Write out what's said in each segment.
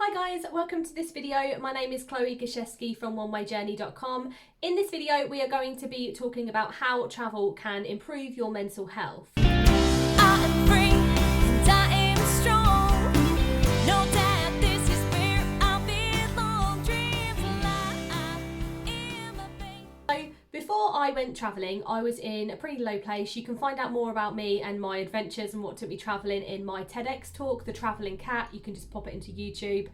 Hi guys, welcome to this video. My name is Gosiewski from onewayjourney.com. In this video, we are going to be talking about how travel can improve your mental health. I am free and I am strong. No doubt this is where I belong. Dreams alive in my veins. So before I went travelling, I was in a pretty low place. You can find out more about me and my adventures and what took me travelling in my TEDx talk, The Travelling Cat. You can just pop it into YouTube.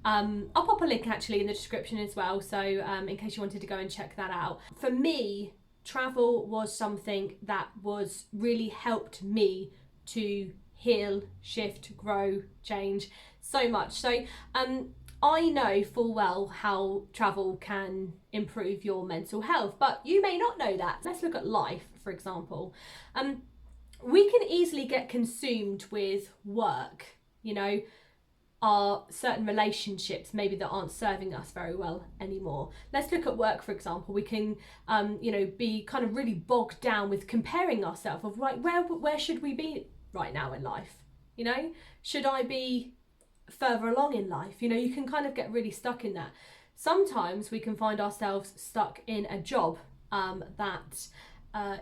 I'll pop a link actually in the description as well, so in case you wanted to go and check that out. For me, travel was something that was really helped me to heal, shift, grow, change so much. So I know full well how travel can improve your mental health, but you may not know that. Let's look at life, for example. We can easily get consumed with work, you know, are certain relationships maybe that aren't serving us very well anymore. Let's look at work, for example. We can be kind of really bogged down with comparing ourselves of like where should we be right now in life, you know? Should I be further along in life? You know, you can kind of get really stuck in that. Sometimes we can find ourselves stuck in a job that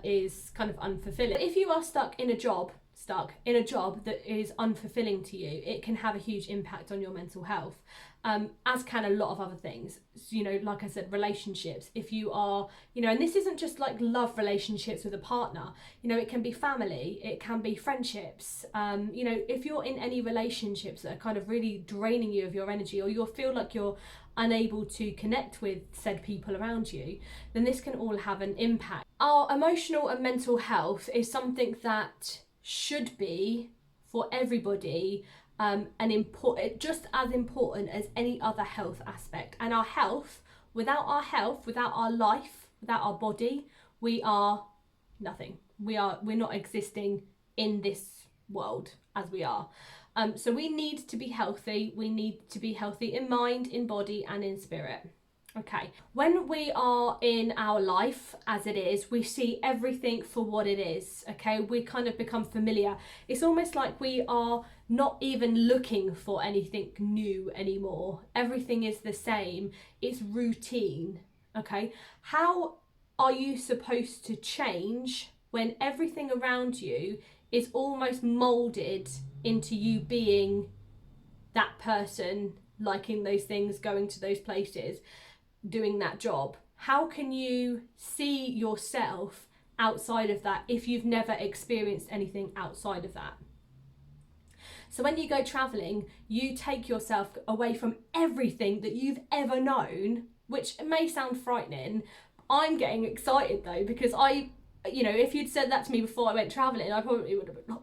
is kind of unfulfilling. If you are stuck in a job that is unfulfilling to you, it can have a huge impact on your mental health, as can a lot of other things. You know, like I said, relationships. If you are, you know, and this isn't just like love relationships with a partner, you know, it can be family, it can be friendships. You know, if you're in any relationships that are kind of really draining you of your energy, or you feel like you're unable to connect with said people around you, then this can all have an impact. Our emotional and mental health is something that should be for everybody just as important as any other health aspect. And our health, without our life, without our body, we are nothing. We're not existing in this world as we are. So we need to be healthy. We need to be healthy in mind, in body, and in spirit. Okay, when we are in our life as it is, we see everything for what it is, okay? We kind of become familiar. It's almost like we are not even looking for anything new anymore. Everything is the same. It's routine, okay? How are you supposed to change when everything around you is almost molded into you being that person, liking those things, going to those places, doing that job? How can you see yourself outside of that if you've never experienced anything outside of that? So when you go traveling, you take yourself away from everything that you've ever known, which may sound frightening. I'm getting excited though, because if you'd said that to me before I went traveling, I probably would have been like,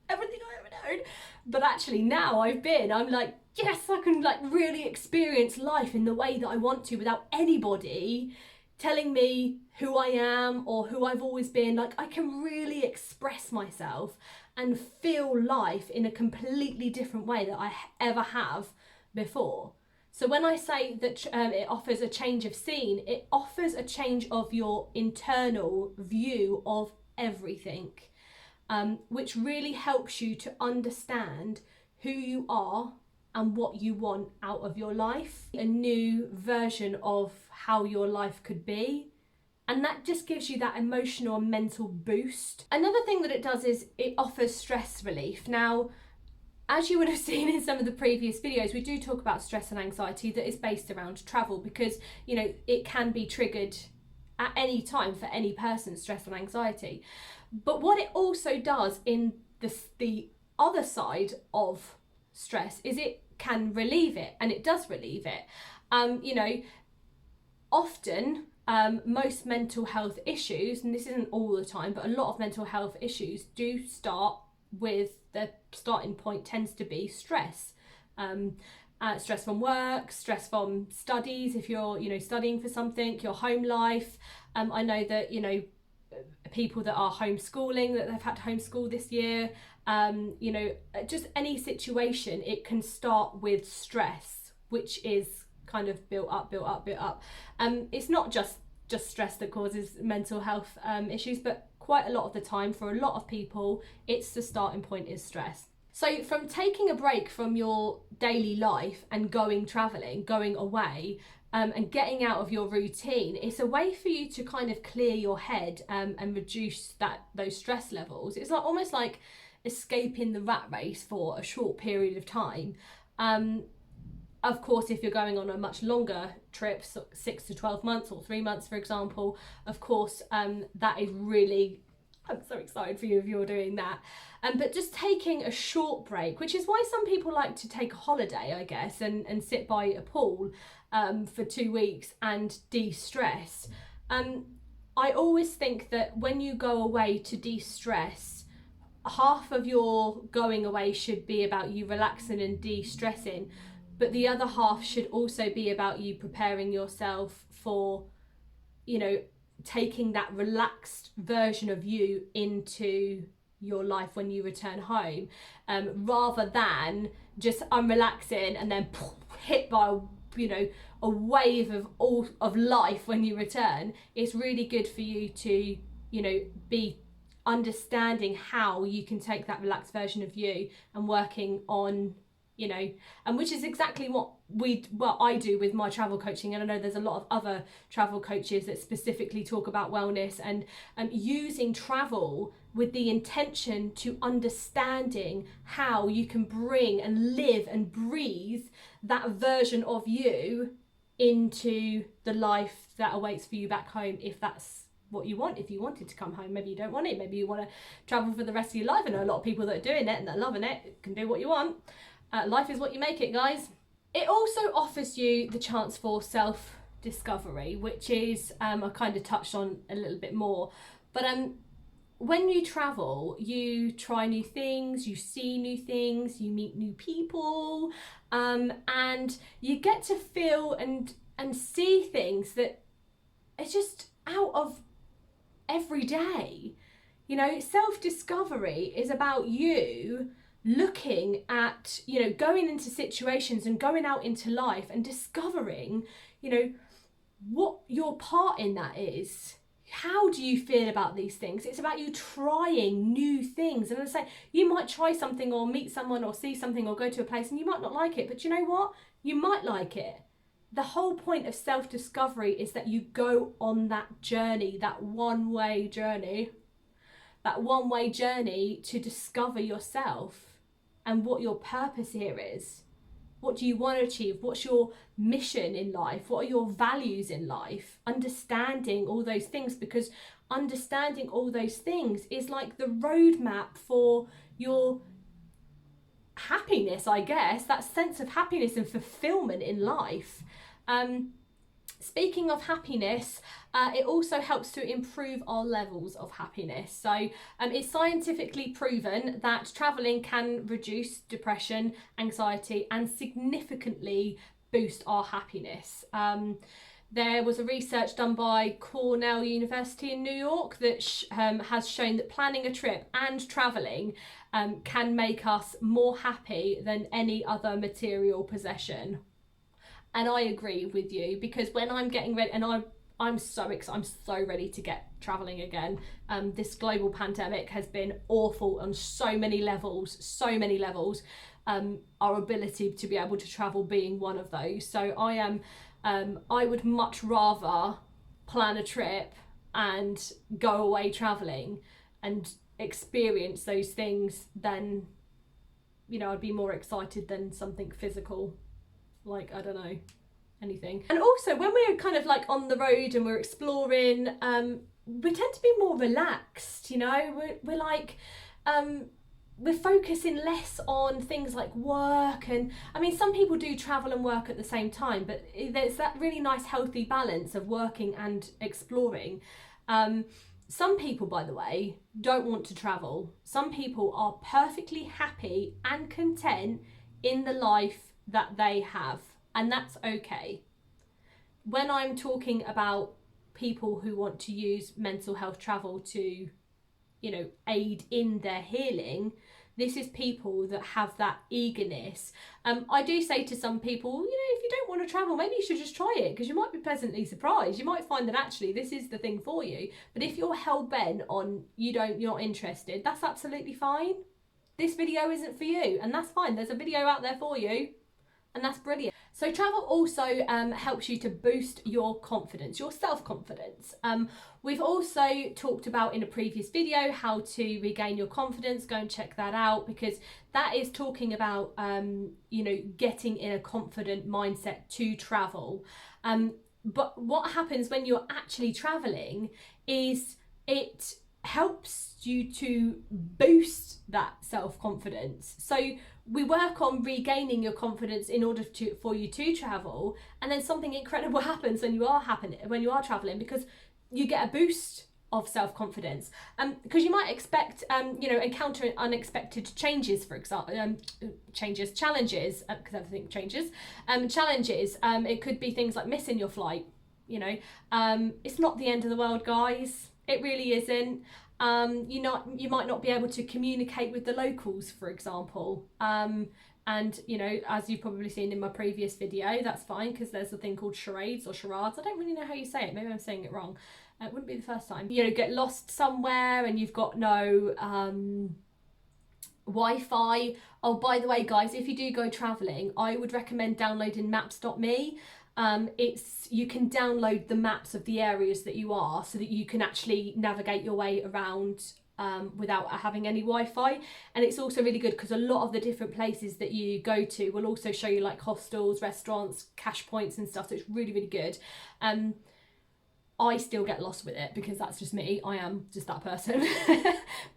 everything I ever known. But actually now I'm like, yes, I can like really experience life in the way that I want to without anybody telling me who I am or who I've always been. Like, I can really express myself and feel life in a completely different way that I ever have before. So when I say that it offers a change of scene, it offers a change of your internal view of everything, which really helps you to understand who you are and what you want out of your life, a new version of how your life could be. And that just gives you that emotional and mental boost. Another thing that it does is it offers stress relief. Now, as you would have seen in some of the previous videos, we do talk about stress and anxiety that is based around travel, because, you know, it can be triggered at any time for any person, stress and anxiety. But what it also does in the other side of stress is it can relieve it, and it does relieve it. Often most mental health issues, and this isn't all the time, but a lot of mental health issues do start with, the starting point tends to be stress. Stress from work, stress from studies, if you're studying for something, your home life. I know that people that are homeschooling, that they've had to homeschool this year, just any situation, it can start with stress, which is kind of built up. It's not just stress that causes mental health issues, but quite a lot of the time, for a lot of people, it's the starting point is stress. So from taking a break from your daily life and going traveling, going away, and getting out of your routine, it's a way for you to kind of clear your head, and reduce those stress levels. It's like almost like escaping the rat race for a short period of time. Of course, if you're going on a much longer trip, 6 to 12 months or 3 months, for example, of course, that is really, I'm so excited for you if you're doing that. But just taking a short break, which is why some people like to take a holiday, I guess, and sit by a pool for 2 weeks and de-stress. I always think that when you go away to de-stress, half of your going away should be about you relaxing and de-stressing, but the other half should also be about you preparing yourself for, taking that relaxed version of you into your life when you return home, rather than just unrelaxing and then hit by a wave of life when you return. It's really good for you to be understanding how you can take that relaxed version of you and working on and which is exactly what I do with my travel coaching. And I know there's a lot of other travel coaches that specifically talk about wellness and using travel with the intention to understanding how you can bring and live and breathe that version of you into the life that awaits for you back home, if that's what you want. If you wanted to come home, maybe you don't want it, maybe you want to travel for the rest of your life. I know a lot of people that are doing it and that are loving it. You can do what you want. Life is what you make it, guys. It also offers you the chance for self-discovery, which is, I kind of touched on a little bit more. But when you travel, you try new things, you see new things, you meet new people, and you get to feel and see things that are just out of every day. Self-discovery is about you looking at, going into situations and going out into life and discovering, what your part in that is. How do you feel about these things? It's about you trying new things. And I say, you might try something or meet someone or see something or go to a place and you might not like it, but you know what? You might like it. The whole point of self-discovery is that you go on that journey, that one-way journey to discover yourself and what your purpose here is. What do you want to achieve? What's your mission in life? What are your values in life? Understanding all those things, because understanding all those things is like the roadmap for your happiness, I guess, that sense of happiness and fulfillment in life. Speaking of happiness, it also helps to improve our levels of happiness. So it's scientifically proven that traveling can reduce depression, anxiety, and significantly boost our happiness. There was a research done by Cornell University in New York that has shown that planning a trip and traveling can make us more happy than any other material possession. And I agree with you, because when I'm getting ready, and I'm so excited, I'm so ready to get traveling again. This global pandemic has been awful on so many levels. Our ability to be able to travel being one of those. So I would much rather plan a trip and go away traveling and experience those things than, I'd be more excited than something physical. Like, I don't know, anything. And also when we're kind of like on the road and we're exploring, we tend to be more relaxed, we're like, we're focusing less on things like work. And I mean, some people do travel and work at the same time, but there's that really nice healthy balance of working and exploring. Some people, by the way, don't want to travel. Some people are perfectly happy and content in the life that they have, and that's okay. When I'm talking about people who want to use mental health travel to, aid in their healing, this is people that have that eagerness. I do say to some people, if you don't want to travel, maybe you should just try it, because you might be pleasantly surprised. You might find that actually this is the thing for you. But if you're hell-bent on you're not interested, that's absolutely fine. this video isn't for you, and that's fine. There's a video out there for you, and that's brilliant. So travel also helps you to boost your confidence, your self-confidence. We've also talked about in a previous video how to regain your confidence. Go and check that out, because that is talking about, you know, getting in a confident mindset to travel. But what happens when you're actually traveling is it helps you to boost that self-confidence. So we work on regaining your confidence in order for you to travel, and then something incredible happens when you are traveling, because you get a boost of self-confidence, because you might expect you know, encounter unexpected changes, for example, challenges, because everything changes, challenges. It could be things like missing your flight, you know. It's not the end of the world, guys. It really isn't. You might not be able to communicate with the locals, for example. And, you know, as you've probably seen in my previous video, that's fine, because there's a thing called charades or charades. I don't really know how you say it. Maybe I'm saying it wrong. It wouldn't be the first time. You know, get lost somewhere and you've got no Wi-Fi. Oh, by the way, guys, if you do go travelling, I would recommend downloading maps.me. You can download the maps of the areas that you are, so that you can actually navigate your way around without having any Wi-Fi. And it's also really good because a lot of the different places that you go to will also show you like hostels, restaurants, cash points and stuff, so it's really, really good. I still get lost with it because that's just me. I am just that person.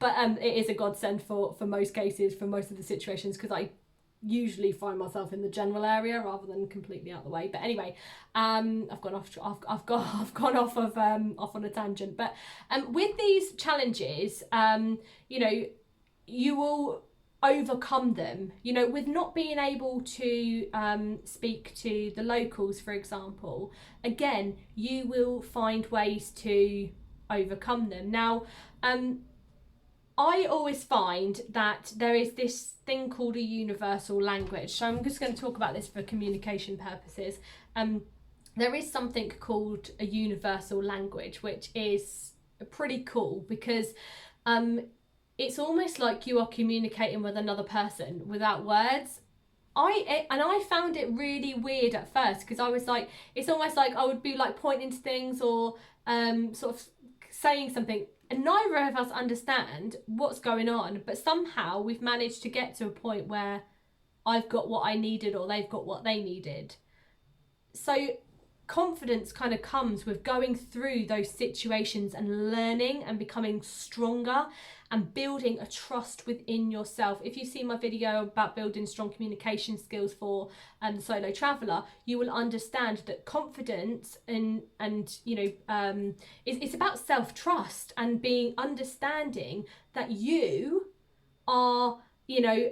But it is a godsend for most cases, for most of the situations, because I usually find myself in the general area rather than completely out the way. But anyway, I've gone off on a tangent. But with these challenges, you know, you will overcome them. You know, with not being able to speak to the locals, for example, again, you will find ways to overcome them. Now, I always find that there is this thing called a universal language. So I'm just going to talk about this for communication purposes. There is something called a universal language, which is pretty cool, because it's almost like you are communicating with another person without words. I found it really weird at first, because I was like, it's almost like I would be like pointing to things or sort of saying something, and neither of us understand what's going on, but somehow we've managed to get to a point where I've got what I needed or they've got what they needed. So confidence kind of comes with going through those situations and learning and becoming stronger and building a trust within yourself. If you see my video about building strong communication skills for the solo traveller, you will understand that confidence and you know, it's about self-trust and understanding that you are, you know,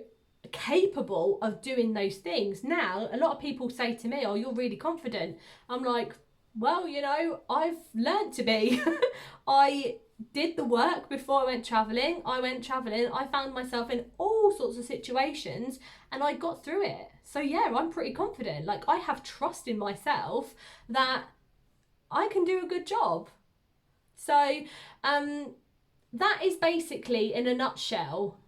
capable of doing those things. Now, a lot of people say to me, oh, you're really confident. I'm like, well, you know, I've learned to be. I did the work before I went travelling. I found myself in all sorts of situations and I got through it. So yeah, I'm pretty confident. Like, I have trust in myself that I can do a good job. So that is basically, in a nutshell,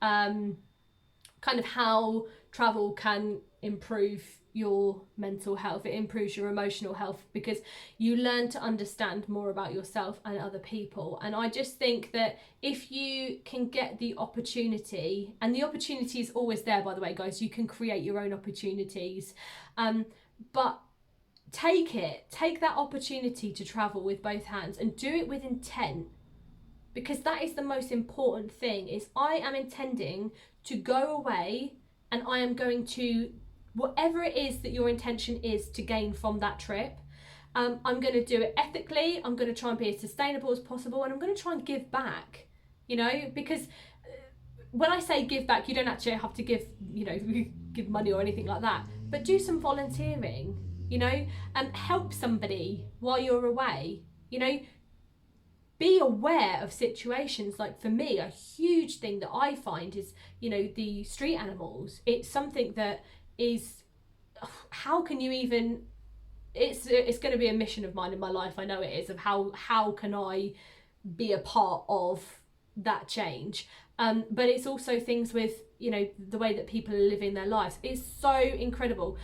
kind of how travel can improve your mental health. It improves your emotional health because you learn to understand more about yourself and other people. And I just think that if you can get the opportunity, and the opportunity is always there, by the way, guys, you can create your own opportunities, but take that opportunity to travel with both hands and do it with intent, because that is the most important thing. Is I am intending to go away and I am going to, whatever it is that your intention is to gain from that trip, I'm going to do it ethically. I'm going to try and be as sustainable as possible, and I'm going to try and give back, you know, because when I say give back, you don't actually have to give, you know, give money or anything like that, but do some volunteering, you know, and help somebody while you're away, you know. Be aware of situations. Like for me, a huge thing that I find is, you know, the street animals. It's something that is, how can you even, it's going to be a mission of mine in my life. I know it is, of how can I be a part of that change. But it's also things with, you know, the way that people are living their lives. It's so incredible.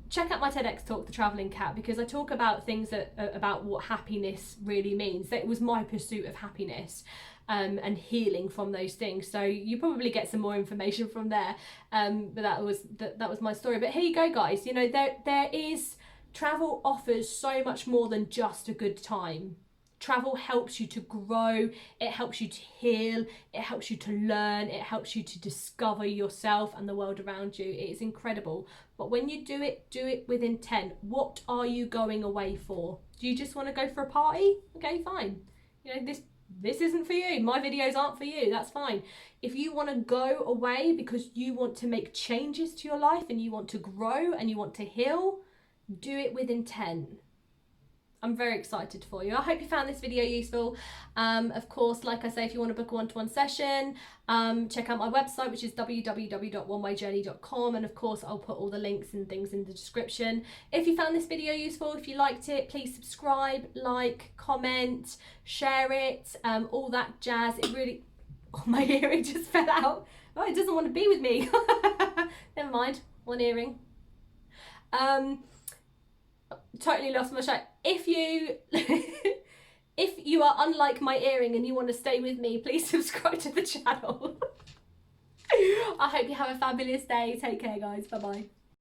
Check out my TEDx talk, The Traveling Cat, because I talk about things about what happiness really means. That it was my pursuit of happiness, and healing from those things. So you probably get some more information from there. But that was my story. But here you go, guys. You know, there is, travel offers so much more than just a good time. Travel helps you to grow, it helps you to heal, it helps you to learn, it helps you to discover yourself and the world around you. It is incredible. But when you do it with intent. What are you going away for? Do you just want to go for a party? Okay, fine. You know, this isn't for you. My videos aren't for you. That's fine. If you want to go away because you want to make changes to your life and you want to grow and you want to heal, do it with intent. I'm very excited for you. I hope you found this video useful. Of course, like I say, if you want to book a one-to-one session, check out my website, which is www.onewayjourney.com. And of course, I'll put all the links and things in the description. If you found this video useful, if you liked it, please subscribe, like, comment, share it, all that jazz. It really... Oh, my earring just fell out. Oh, it doesn't want to be with me. Never mind, one earring. Totally lost my shot. If you are unlike my earring and you want to stay with me, please subscribe to the channel. I hope you have a fabulous day. Take care, guys. Bye bye.